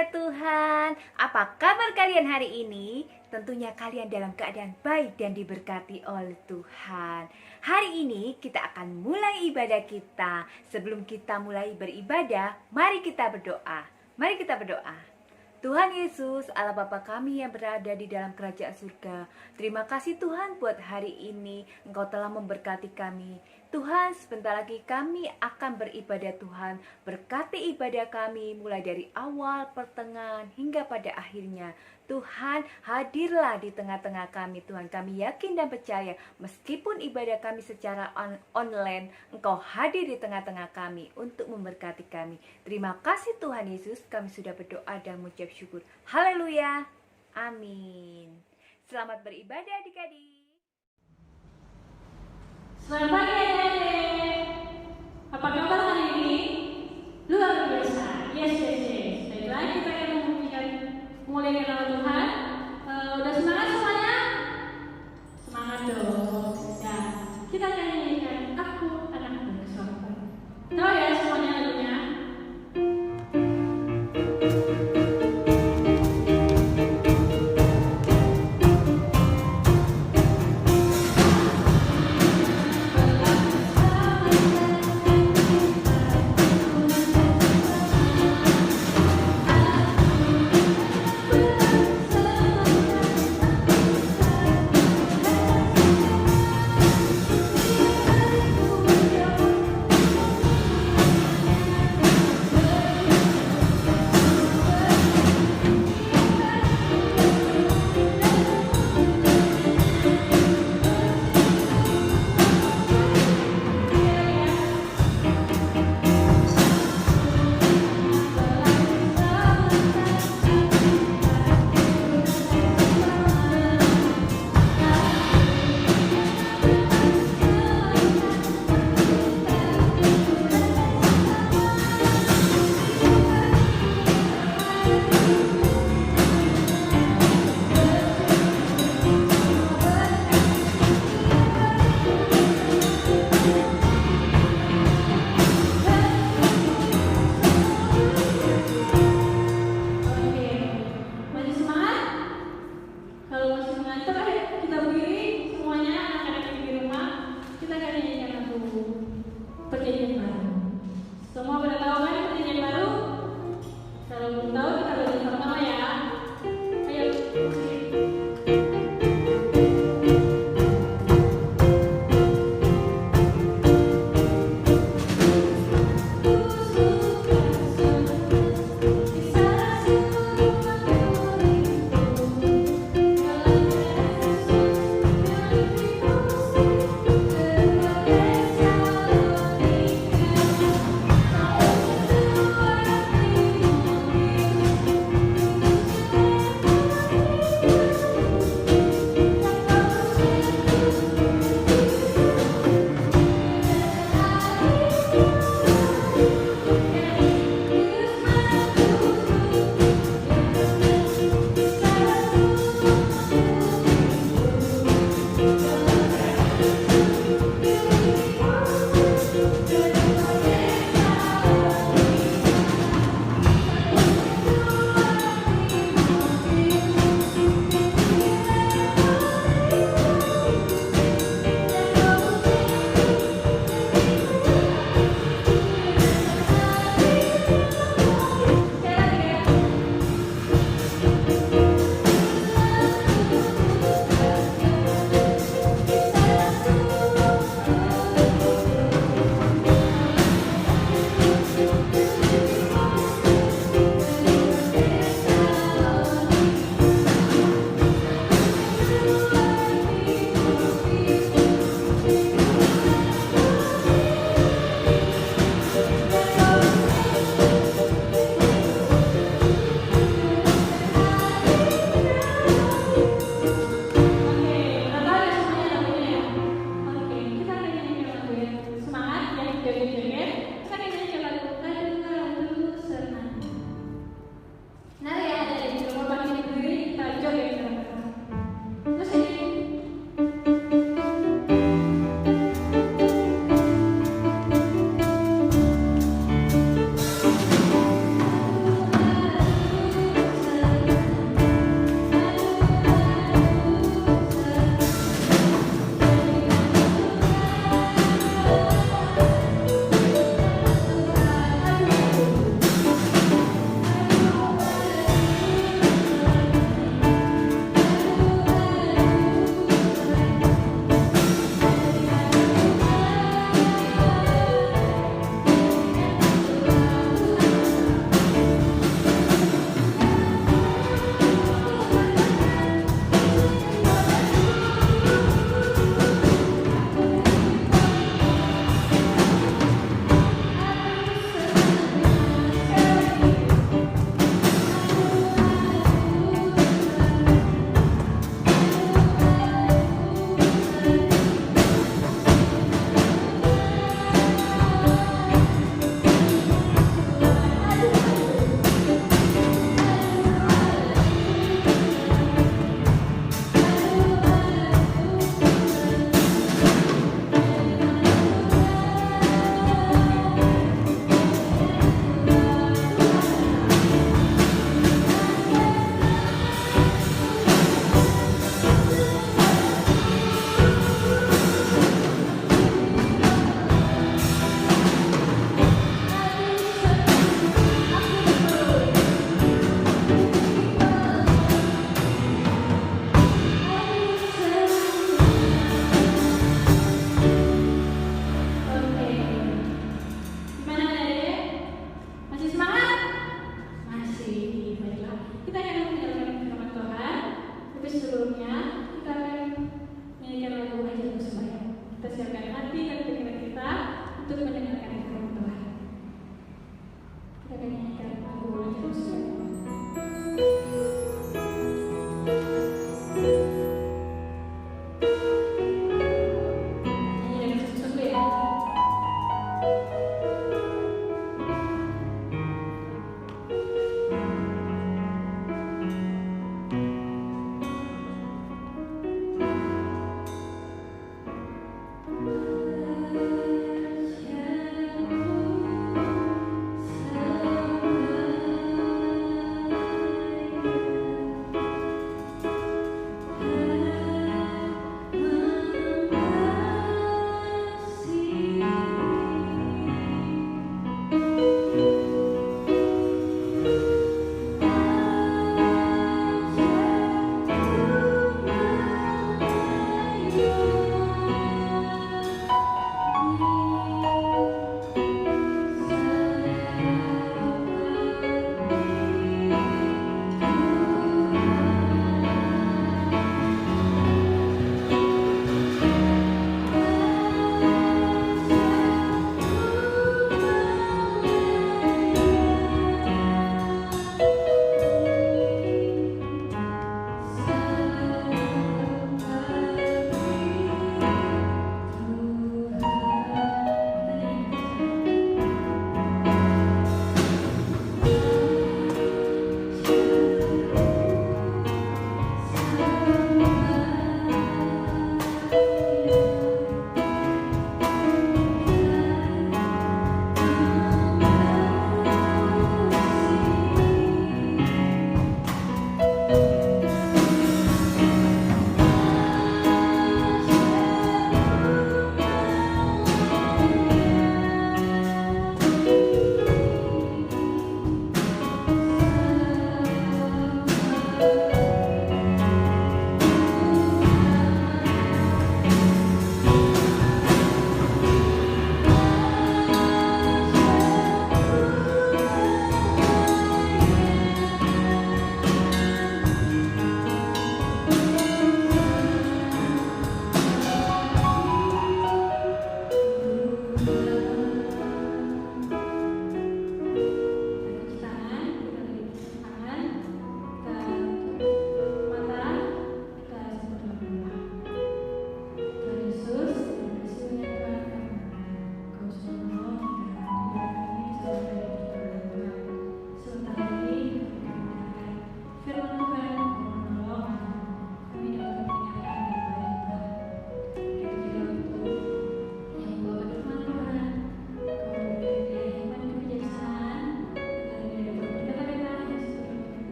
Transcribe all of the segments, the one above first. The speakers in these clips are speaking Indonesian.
anak-anak Tuhan, apa kabar kalian hari ini? Tentunya kalian dalam keadaan baik dan diberkati oleh Tuhan. Hari ini kita akan mulai ibadah kita. Sebelum kita mulai beribadah, mari kita berdoa. Mari kita berdoa. Tuhan Yesus, Allah Bapa kami yang berada di dalam kerajaan surga, terima kasih Tuhan buat hari ini Engkau telah memberkati kami. Tuhan, sebentar lagi kami akan beribadah Tuhan. Berkati ibadah kami mulai dari awal, pertengahan, hingga pada akhirnya. Tuhan, hadirlah di tengah-tengah kami Tuhan. Kami yakin dan percaya meskipun ibadah kami secara online, Engkau hadir di tengah-tengah kami untuk memberkati kami. Terima kasih Tuhan Yesus, kami sudah berdoa dan mengucap syukur. Haleluya, amin. Selamat beribadah adik-adik. Selamat pagi adik-adik. Apa kabar hari ini? Luar biasa. Yes. Baiklah, kita akan mulai nama Tuhan. Udah semangat semuanya? Semangat dong. Ya, kita akan nyanyikan Aku Anak Bersuara. Tahu ya semuanya lagunya?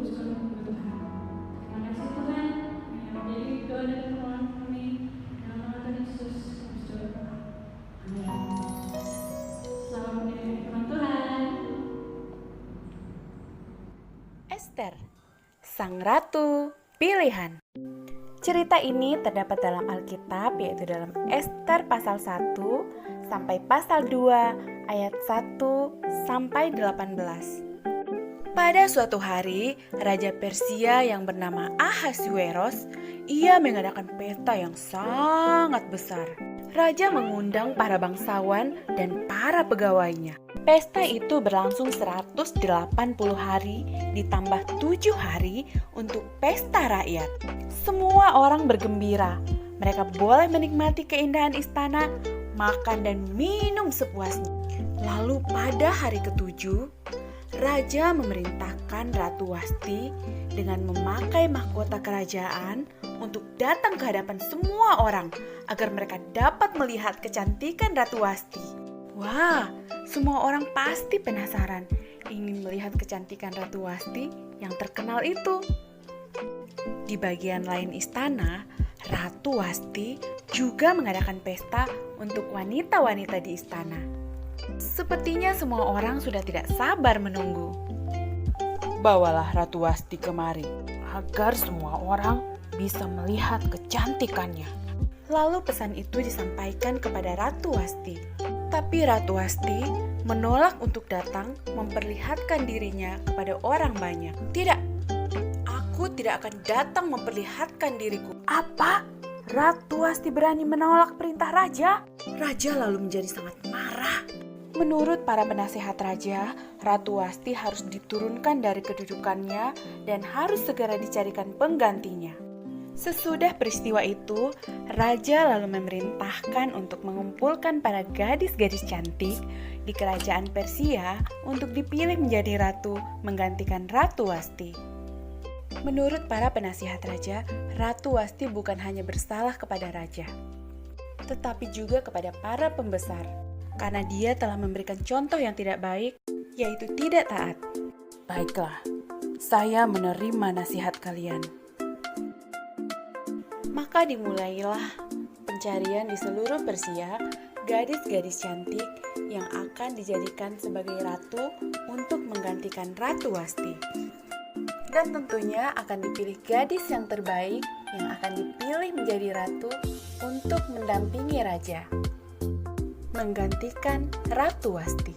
kuduskan nama Tuhan. Terima kasih Tuhan yang menjadi doa dan permohonan kami. Dalam nama Tuhan Yesus kami berdoa. Amin. Selamat mendengarkan firman Tuhan. Ester, sang ratu pilihan. Cerita ini terdapat dalam Alkitab, yaitu dalam Ester pasal 1 sampai pasal 2 ayat 1 sampai 18. Pada suatu hari, Raja Persia yang bernama Ahasuerus, ia mengadakan pesta yang sangat besar. Raja mengundang para bangsawan dan para pegawainya. Pesta itu berlangsung 180 hari ditambah 7 hari untuk pesta rakyat. Semua orang bergembira. Mereka boleh menikmati keindahan istana, makan dan minum sepuasnya. Lalu pada hari ke-7, Raja memerintahkan Ratu Wasti dengan memakai mahkota kerajaan untuk datang ke hadapan semua orang agar mereka dapat melihat kecantikan Ratu Wasti. Wah, semua orang pasti penasaran ingin melihat kecantikan Ratu Wasti yang terkenal itu. Di bagian lain istana, Ratu Wasti juga mengadakan pesta untuk wanita-wanita di istana. Sepertinya semua orang sudah tidak sabar menunggu. Bawalah Ratu Wasti kemari, agar semua orang bisa melihat kecantikannya. Lalu pesan itu disampaikan kepada Ratu Wasti. Tapi Ratu Wasti menolak untuk datang memperlihatkan dirinya kepada orang banyak. Tidak, aku tidak akan datang memperlihatkan diriku. Apa? Ratu Wasti berani menolak perintah raja? Raja lalu menjadi sangat marah. Menurut para penasehat raja, Ratu Wasti harus diturunkan dari kedudukannya dan harus segera dicarikan penggantinya. Sesudah peristiwa itu, raja lalu memerintahkan untuk mengumpulkan para gadis-gadis cantik di kerajaan Persia untuk dipilih menjadi ratu menggantikan Ratu Wasti. Menurut para penasihat raja, Ratu Wasti bukan hanya bersalah kepada raja, tetapi juga kepada para pembesar, karena dia telah memberikan contoh yang tidak baik, yaitu tidak taat. Baiklah, saya menerima nasihat kalian. Maka dimulailah pencarian di seluruh Persia, gadis-gadis cantik yang akan dijadikan sebagai ratu untuk menggantikan Ratu Wasti. Dan tentunya akan dipilih gadis yang terbaik yang akan dipilih menjadi ratu untuk mendampingi raja, menggantikan Ratu Wasti.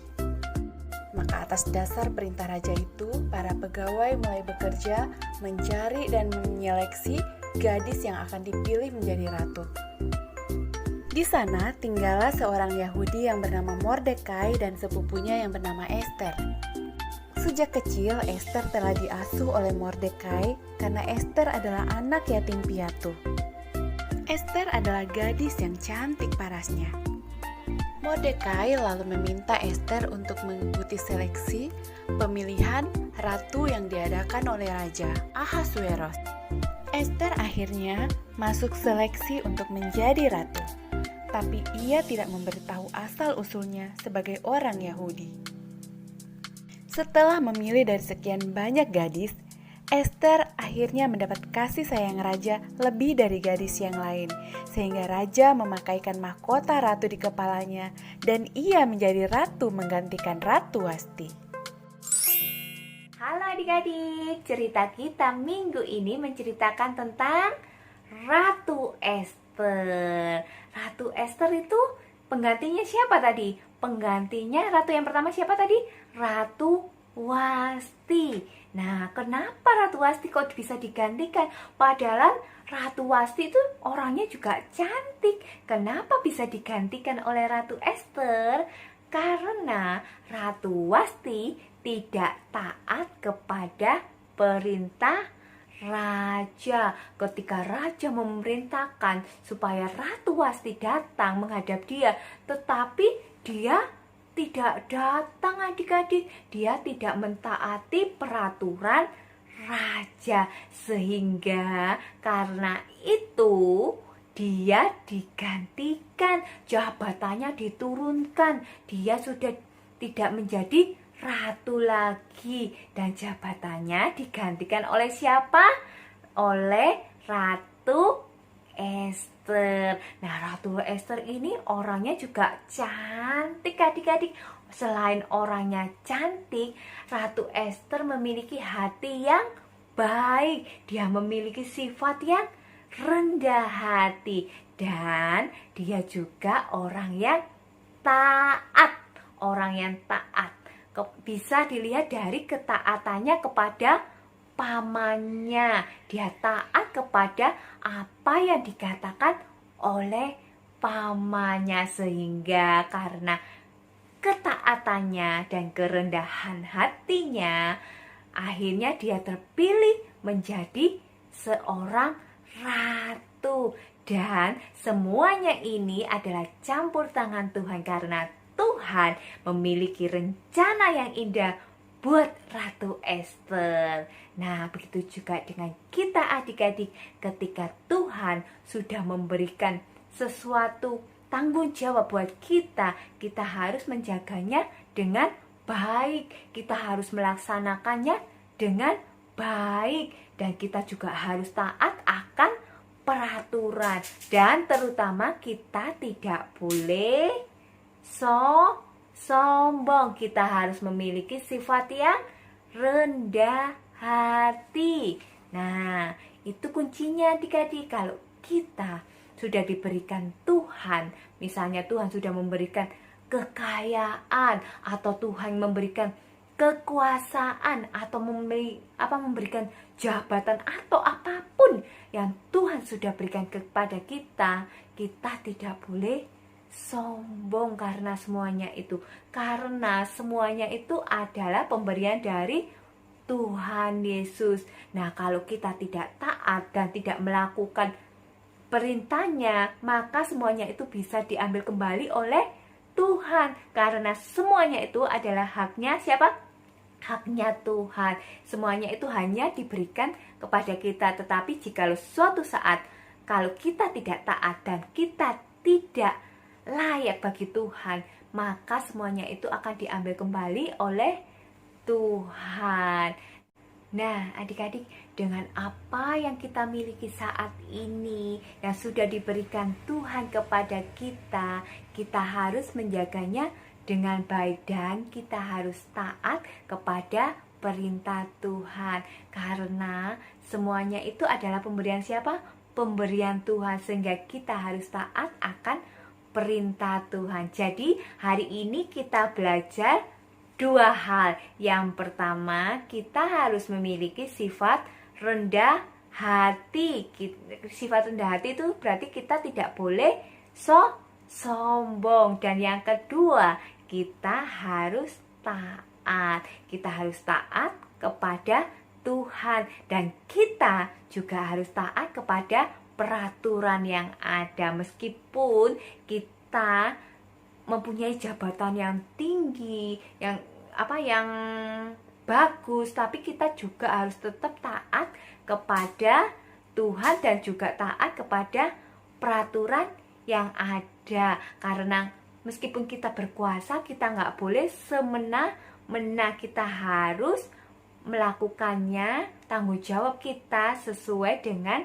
Maka atas dasar perintah raja itu, para pegawai mulai bekerja mencari dan menyeleksi gadis yang akan dipilih menjadi ratu. Di sana tinggallah seorang Yahudi yang bernama Mordekai dan sepupunya yang bernama Ester. Sejak kecil Ester telah diasuh oleh Mordekai karena Ester adalah anak yatim piatu. Ester adalah gadis yang cantik parasnya. Mordekai lalu meminta Ester untuk mengikuti seleksi pemilihan ratu yang diadakan oleh Raja Ahasuerus. Ester akhirnya masuk seleksi untuk menjadi ratu, tapi ia tidak memberitahu asal-usulnya sebagai orang Yahudi. Setelah memilih dari sekian banyak gadis, Ester akhirnya mendapat kasih sayang raja lebih dari gadis yang lain, sehingga raja memakaikan mahkota ratu di kepalanya dan ia menjadi ratu menggantikan Ratu Wasti. Halo adik-adik, cerita kita minggu ini menceritakan tentang Ratu Ester. Ratu Ester itu penggantinya siapa tadi? Penggantinya ratu yang pertama siapa tadi? Ratu Wasti. Nah, kenapa Ratu Wasti kok bisa digantikan? Padahal Ratu Wasti itu orangnya juga cantik. Kenapa bisa digantikan oleh Ratu Ester? Karena Ratu Wasti tidak taat kepada perintah raja. Ketika raja memerintahkan supaya Ratu Wasti datang menghadap dia, tetapi dia tidak datang adik-adik. Dia tidak mentaati peraturan raja, sehingga karena itu dia digantikan, jabatannya diturunkan. Dia sudah tidak menjadi ratu lagi. Dan jabatannya digantikan oleh siapa? Oleh Ratu Ester. Nah, Ratu Ester ini orangnya juga cantik adik-adik. Selain orangnya cantik, Ratu Ester memiliki hati yang baik. Dia memiliki sifat yang rendah hati. Dan dia juga orang yang taat. Orang yang taat. Bisa dilihat dari ketaatannya kepada pamannya. Dia taat kepada apa yang dikatakan oleh pamannya. Sehingga karena ketaatannya dan kerendahan hatinya, akhirnya dia terpilih menjadi seorang ratu. Dan semuanya ini adalah campur tangan Tuhan, karena Tuhan memiliki rencana yang indah buat Ratu Ester. Nah, begitu juga dengan kita adik-adik, ketika Tuhan sudah memberikan sesuatu tanggung jawab buat kita, kita harus menjaganya dengan baik. Kita harus melaksanakannya dengan baik. Dan kita juga harus taat akan peraturan. Dan terutama kita tidak boleh sombong. Kita harus memiliki sifat yang rendah hati. Nah, itu kuncinya adik-adik. Kalau kita sudah diberikan Tuhan, misalnya Tuhan sudah memberikan kekayaan, atau Tuhan memberikan kekuasaan, atau memberikan jabatan, atau apapun yang Tuhan sudah berikan kepada kita, kita tidak boleh sombong karena semuanya itu. Karena semuanya itu adalah pemberian dari Tuhan Yesus. Nah, kalau kita tidak taat dan tidak melakukan perintahnya, maka semuanya itu bisa diambil kembali oleh Tuhan. Karena semuanya itu adalah haknya siapa? Haknya Tuhan. Semuanya itu hanya diberikan kepada kita. Tetapi jika suatu saat kalau kita tidak taat dan kita tidak layak bagi Tuhan, maka semuanya itu akan diambil kembali oleh Tuhan. Nah, adik-adik, dengan apa yang kita miliki saat ini, yang sudah diberikan Tuhan kepada kita, kita harus menjaganya dengan baik, dan kita harus taat kepada perintah Tuhan. Karena semuanya itu adalah pemberian siapa? Pemberian Tuhan, sehingga kita harus taat akan perintah Tuhan. Jadi hari ini kita belajar dua hal. Yang pertama, kita harus memiliki sifat rendah hati. Sifat rendah hati itu berarti kita tidak boleh sombong. Dan yang kedua, kita harus taat. Kita harus taat kepada Tuhan. Dan kita juga harus taat kepada peraturan yang ada. Meskipun kita mempunyai jabatan yang tinggi, yang bagus, tapi kita juga harus tetap taat kepada Tuhan dan juga taat kepada peraturan yang ada. Karena meskipun kita berkuasa, kita nggak boleh semena-mena. Kita harus melakukannya, tanggung jawab kita sesuai dengan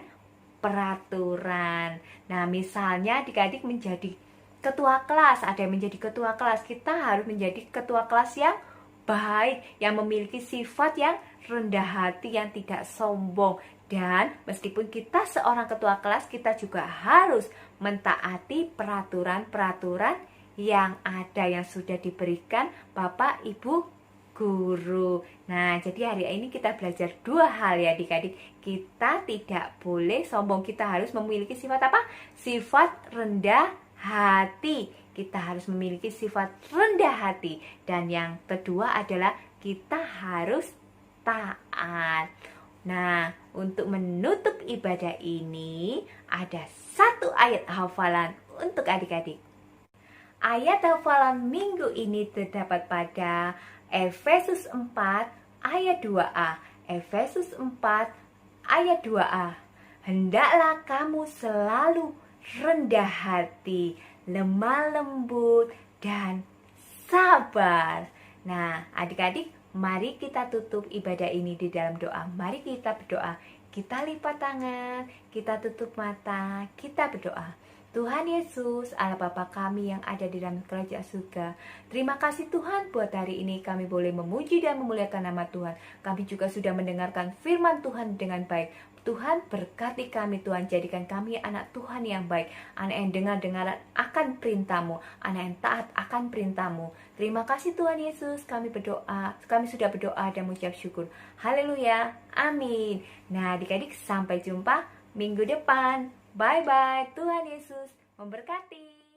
peraturan. Nah, misalnya adik-adik menjadi ketua kelas, ada yang menjadi ketua kelas, kita harus menjadi ketua kelas yang baik, yang memiliki sifat yang rendah hati, yang tidak sombong. Dan meskipun kita seorang ketua kelas, kita juga harus mentaati peraturan-peraturan yang ada, yang sudah diberikan Bapak Ibu guru. Nah, jadi hari ini kita belajar dua hal ya adik-adik. Kita tidak boleh sombong, kita harus memiliki sifat apa? Sifat rendah hati. Kita harus memiliki sifat rendah hati. Dan yang kedua adalah kita harus taat. Nah, untuk menutup ibadah ini ada satu ayat hafalan untuk adik-adik. Ayat hafalan minggu ini terdapat pada Efesus 4 ayat 2a. Efesus 4 ayat 2a. Hendaklah kamu selalu rendah hati, lemah lembut, dan sabar. Nah, adik-adik, mari kita tutup ibadah ini di dalam doa. Mari kita berdoa. Kita lipat tangan, kita tutup mata, kita berdoa. Tuhan Yesus, Allah Bapa kami yang ada di dalam kerajaan surga, terima kasih Tuhan buat hari ini kami boleh memuji dan memuliakan nama Tuhan. Kami juga sudah mendengarkan firman Tuhan dengan baik. Tuhan berkati kami, Tuhan jadikan kami anak Tuhan yang baik, anak yang dengar-dengaran akan perintah-Mu, anak yang taat akan perintah-Mu. Terima kasih Tuhan Yesus, kami sudah berdoa dan mengucap syukur. Haleluya, amin. Nah adik-adik, sampai jumpa minggu depan. Bye-bye, Tuhan Yesus memberkati.